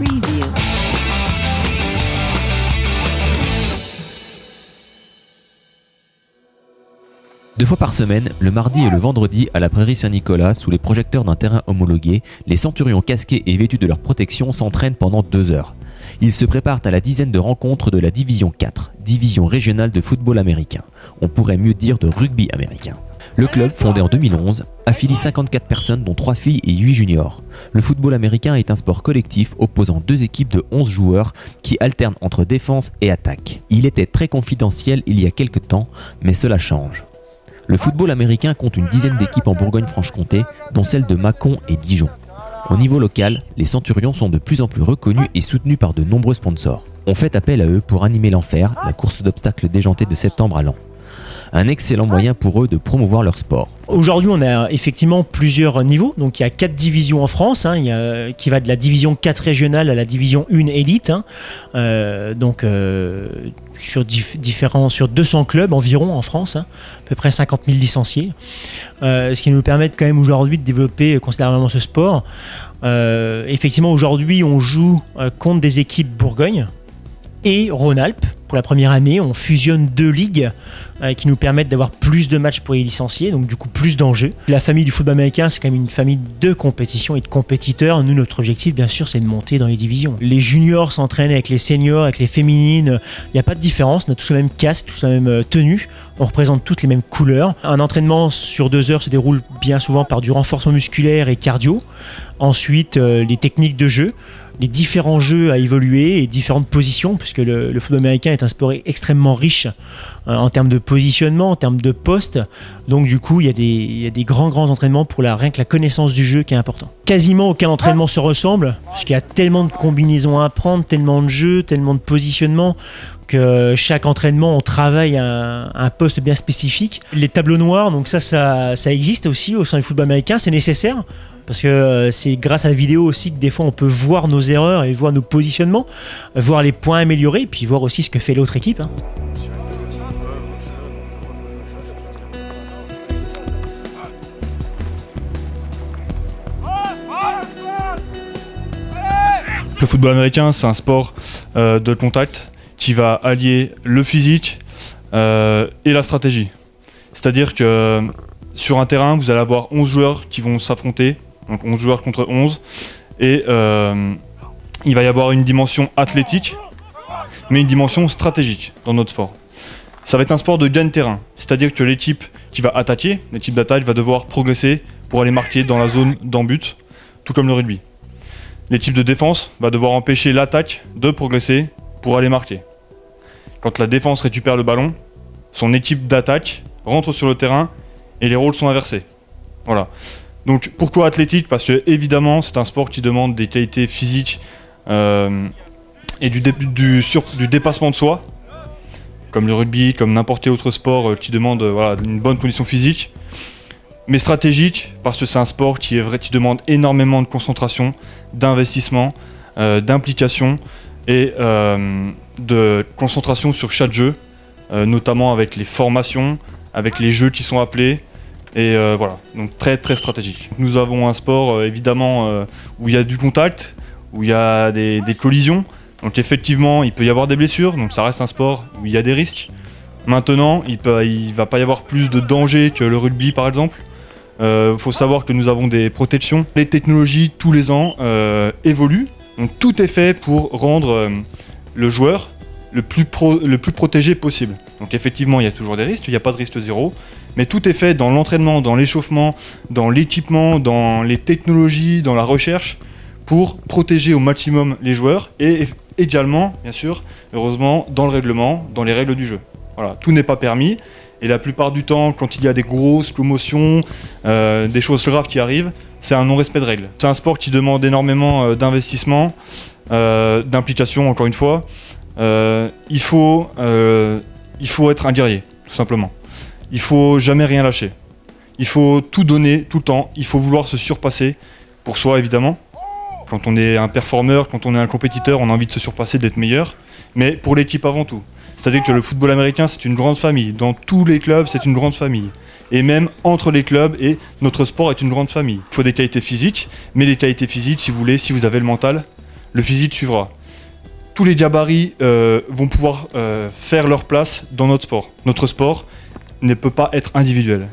Preview. Deux fois par semaine, le mardi et le vendredi, à la Prairie Saint-Nicolas, sous les projecteurs d'un terrain homologué, les centurions casqués et vêtus de leur protection s'entraînent pendant 2 heures. Ils se préparent à la dizaine de rencontres de la Division 4, division régionale de football américain. On pourrait mieux dire de rugby américain. Le club, fondé en 2011, affilie 54 personnes dont 3 filles et 8 juniors. Le football américain est un sport collectif opposant 2 équipes de 11 joueurs qui alternent entre défense et attaque. Il était très confidentiel il y a quelques temps, mais cela change. Le football américain compte une dizaine d'équipes en Bourgogne-Franche-Comté, dont celles de Mâcon et Dijon. Au niveau local, les Centurions sont de plus en plus reconnus et soutenus par de nombreux sponsors. On fait appel à eux pour animer l'Enfer, la course d'obstacles déjantée de septembre à Laon. Un excellent moyen pour eux de promouvoir leur sport. Aujourd'hui, on a effectivement plusieurs niveaux. Donc, il y a 4 divisions en France, qui va de la division 4 régionale à la division 1 élite. Sur 200 clubs environ en France, à peu près 50 000 licenciés. Ce qui nous permet quand même aujourd'hui de développer considérablement ce sport. Effectivement, aujourd'hui, on joue contre des équipes Bourgogne et Rhône-Alpes. Pour la première année, on fusionne 2 ligues qui nous permettent d'avoir plus de matchs pour les licenciés, donc du coup plus d'enjeux. La famille du football américain, c'est quand même une famille de compétition et de compétiteurs. Nous, notre objectif, bien sûr, c'est de monter dans les divisions. Les juniors s'entraînent avec les seniors, avec les féminines. Il n'y a pas de différence, on a tous le même casque, tous la même tenue. On représente toutes les mêmes couleurs. Un entraînement sur 2 heures se déroule bien souvent par du renforcement musculaire et cardio. Ensuite, les techniques de jeu, les différents jeux à évoluer et différentes positions, puisque le football américain est un sport extrêmement riche en termes de positionnement, en termes de poste. Donc du coup, il y a des grands entraînements pour rien que la connaissance du jeu qui est important. Quasiment aucun entraînement se ressemble, parce qu'il y a tellement de combinaisons à apprendre, tellement de jeux, tellement de positionnements, que chaque entraînement, on travaille un poste bien spécifique. Les tableaux noirs, donc ça existe aussi au sein du football américain, c'est nécessaire. Parce que c'est grâce à la vidéo aussi que des fois on peut voir nos erreurs et voir nos positionnements, voir les points améliorés, puis voir aussi ce que fait l'autre équipe. Le football américain, c'est un sport de contact qui va allier le physique et la stratégie. C'est-à-dire que sur un terrain, vous allez avoir 11 joueurs qui vont s'affronter. Donc 11 joueurs contre 11, et il va y avoir une dimension athlétique, mais une dimension stratégique dans notre sport. Ça va être un sport de gagne-terrain, c'est-à-dire que l'équipe qui va attaquer, l'équipe d'attaque va devoir progresser pour aller marquer dans la zone d'en-but, tout comme le rugby. L'équipe de défense va devoir empêcher l'attaque de progresser pour aller marquer. Quand la défense récupère le ballon, son équipe d'attaque rentre sur le terrain et les rôles sont inversés. Voilà. Donc pourquoi athlétique? Parce que évidemment c'est un sport qui demande des qualités physiques et du dépassement de soi, comme le rugby, comme n'importe quel autre sport qui demande une bonne condition physique. Mais stratégique parce que c'est un sport qui demande énormément de concentration, d'investissement, d'implication et de concentration sur chaque jeu, notamment avec les formations, avec les jeux qui sont appelés. Et voilà, donc très stratégique. Nous avons un sport évidemment où il y a du contact, où il y a des collisions. Donc effectivement, il peut y avoir des blessures, donc ça reste un sport où il y a des risques. Maintenant, il va pas y avoir plus de danger que le rugby par exemple. Faut savoir que nous avons des protections. Les technologies tous les ans évoluent, donc tout est fait pour rendre le joueur le plus protégé possible. Donc effectivement, il y a toujours des risques, il n'y a pas de risque zéro. Mais tout est fait dans l'entraînement, dans l'échauffement, dans l'équipement, dans les technologies, dans la recherche, pour protéger au maximum les joueurs et également, bien sûr, heureusement, dans le règlement, dans les règles du jeu. Voilà, tout n'est pas permis et la plupart du temps, quand il y a des grosses commotions, des choses graves qui arrivent, c'est un non-respect de règles. C'est un sport qui demande énormément d'investissement, d'implication, encore une fois. Il faut être un guerrier, tout simplement. Il faut jamais rien lâcher. Il faut tout donner, tout le temps. Il faut vouloir se surpasser, pour soi évidemment. Quand on est un performeur, quand on est un compétiteur, on a envie de se surpasser, d'être meilleur. Mais pour l'équipe avant tout. C'est-à-dire que le football américain, c'est une grande famille. Dans tous les clubs, c'est une grande famille. Et même entre les clubs, et notre sport est une grande famille. Il faut des qualités physiques, mais les qualités physiques, si vous voulez, si vous avez le mental, le physique suivra. Tous les gabarits vont pouvoir faire leur place dans notre sport. Notre sport ne peut pas être individuel.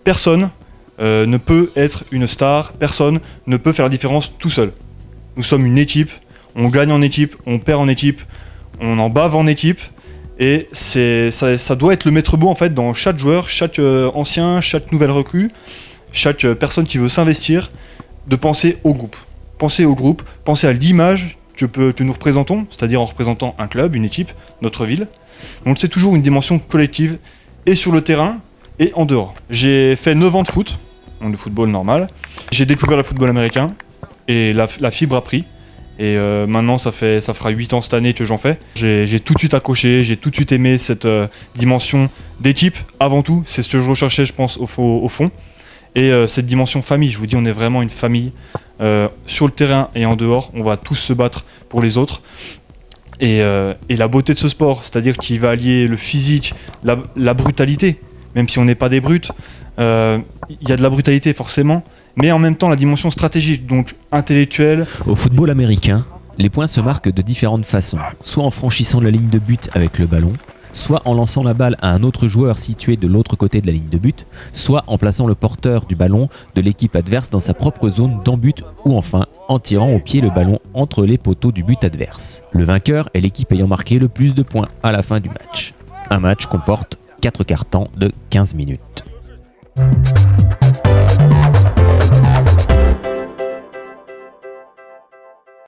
Personne ne peut être une star, personne ne peut faire la différence tout seul. Nous sommes une équipe, on gagne en équipe, on perd en équipe, on en bave en équipe, et ça doit être le maître mot en fait dans chaque joueur, chaque ancien, chaque nouvelle recrue, chaque personne qui veut s'investir, de penser au groupe. Penser au groupe, penser à l'image que nous représentons, c'est-à-dire en représentant un club, une équipe, notre ville. Donc c'est toujours une dimension collective, et sur le terrain, et en dehors. J'ai fait 9 ans de foot, donc de football normal. J'ai découvert le football américain, et la fibre a pris. Et maintenant, ça fera 8 ans cette année que j'en fais. J'ai tout de suite accroché, j'ai tout de suite aimé cette dimension d'équipe, avant tout. C'est ce que je recherchais, je pense, au fond. Et cette dimension famille, je vous dis, on est vraiment une famille. Sur le terrain et en dehors, on va tous se battre pour les autres. Et la beauté de ce sport, c'est-à-dire qu'il va allier le physique, la brutalité, même si on n'est pas des brutes, il y a de la brutalité forcément, mais en même temps la dimension stratégique, donc intellectuelle. Au football américain, les points se marquent de différentes façons, soit en franchissant la ligne de but avec le ballon, soit en lançant la balle à un autre joueur situé de l'autre côté de la ligne de but, soit en plaçant le porteur du ballon de l'équipe adverse dans sa propre zone d'en-but, ou enfin en tirant au pied le ballon entre les poteaux du but adverse. Le vainqueur est l'équipe ayant marqué le plus de points à la fin du match. Un match comporte 4 quarts-temps de 15 minutes.